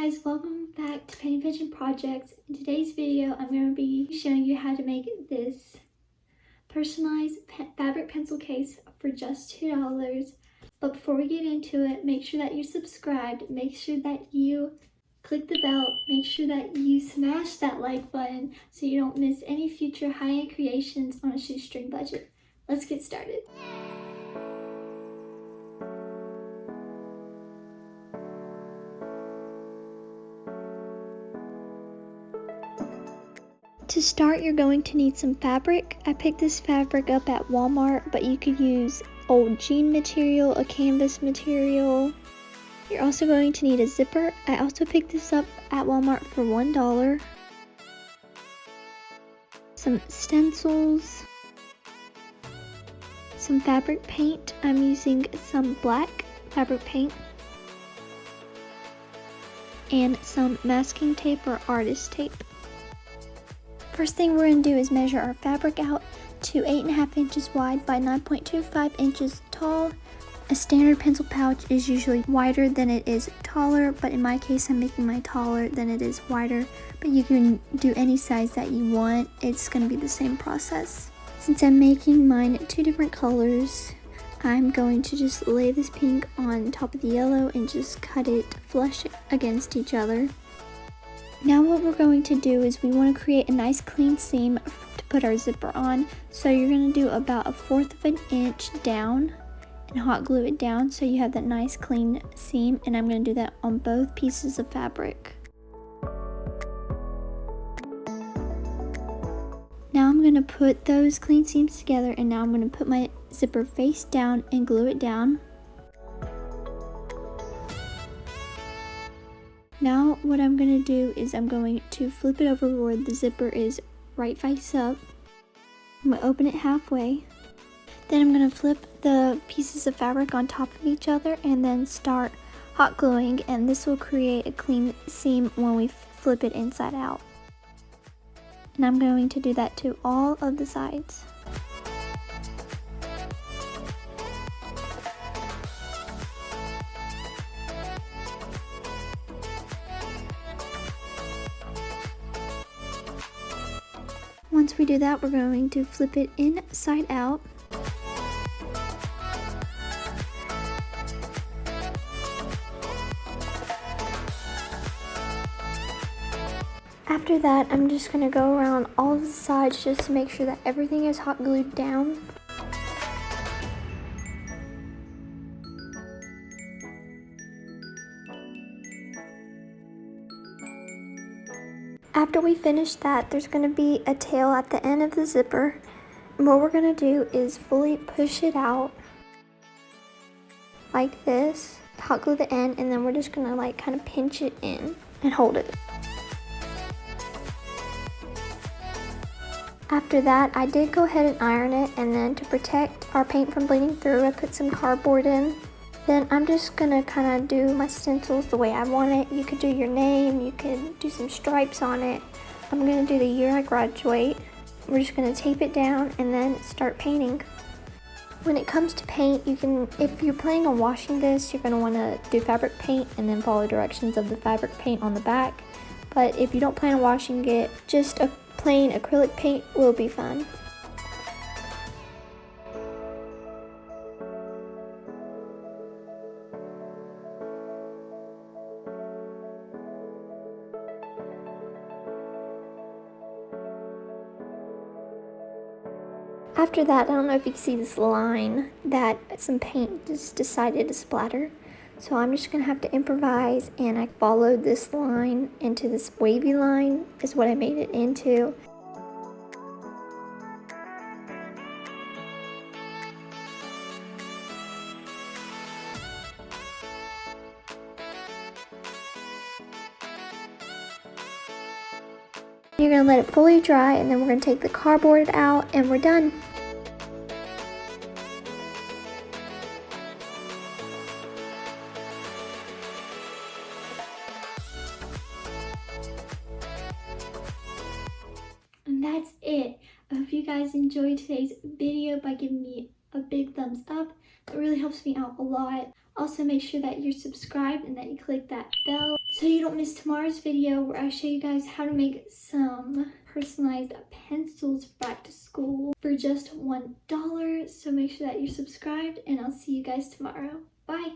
guys, welcome back to Pinchin Projects. In today's video, I'm going to be showing you how to make this personalized fabric pencil case for just $2. But before we get into it, make sure that you're subscribed, make sure that you click the bell, make sure that you smash that like button so you don't miss any future high-end creations on a shoestring budget. Let's get started. To start, you're going to need some fabric. I picked this fabric up at Walmart, but you could use old jean material, a canvas material. You're also going to need a zipper. I also picked this up at Walmart for $1. Some stencils. Some fabric paint. I'm using some black fabric paint. And some masking tape or artist tape. First thing we're going to do is measure our fabric out to 8.5 inches wide by 9.25 inches tall. A standard pencil pouch is usually wider than it is taller, but in my case I'm making mine taller than it is wider. But you can do any size that you want, it's going to be the same process. Since I'm making mine two different colors, I'm going to just lay this pink on top of the yellow and just cut it flush against each other. Now what we're going to do is we want to create a nice clean seam to put our zipper on. So you're going to do about 1/4 of an inch down and hot glue it down so you have that nice clean seam, and I'm going to do that on both pieces of fabric. Now I'm going to put those clean seams together, and now I'm going to put my zipper face down and glue it down. Now what I'm going to do is I'm going to flip it over where the zipper is right face up. I'm going to open it halfway. Then I'm going to flip the pieces of fabric on top of each other and then start hot gluing, and this will create a clean seam when we flip it inside out. And I'm going to do that to all of the sides. Once we do that, we're going to flip it inside out. After that, I'm just going to go around all of the sides just to make sure that everything is hot glued down. After we finish that, there's going to be a tail at the end of the zipper. And what we're going to do is fully push it out like this, hot glue the end, and then we're just going to like kind of pinch it in and hold it. After that, I did go ahead and iron it, and then to protect our paint from bleeding through, I put some cardboard in. Then I'm just gonna kind of do my stencils the way I want it. You could do your name, you could do some stripes on it. I'm gonna do the year I graduate. We're just gonna tape it down and then start painting. When it comes to paint, you can, if you're planning on washing this, you're gonna wanna do fabric paint and then follow directions of the fabric paint on the back. But if you don't plan on washing it, just a plain acrylic paint will be fine. After that, I don't know if you can see this line that some paint just decided to splatter. So I'm just going to have to improvise, and I followed this line into this wavy line is what I made it into. You're going to let it fully dry, and then we're going to take the cardboard out, and we're done. And that's it. I hope you guys enjoyed today's video by giving me a big thumbs up. It really helps me out a lot. Also, make sure that you're subscribed and that you click that bell so you don't miss tomorrow's video where I show you guys how to make some personalized pencils for back to school for just $1. So make sure that you're subscribed, and I'll see you guys tomorrow. Bye.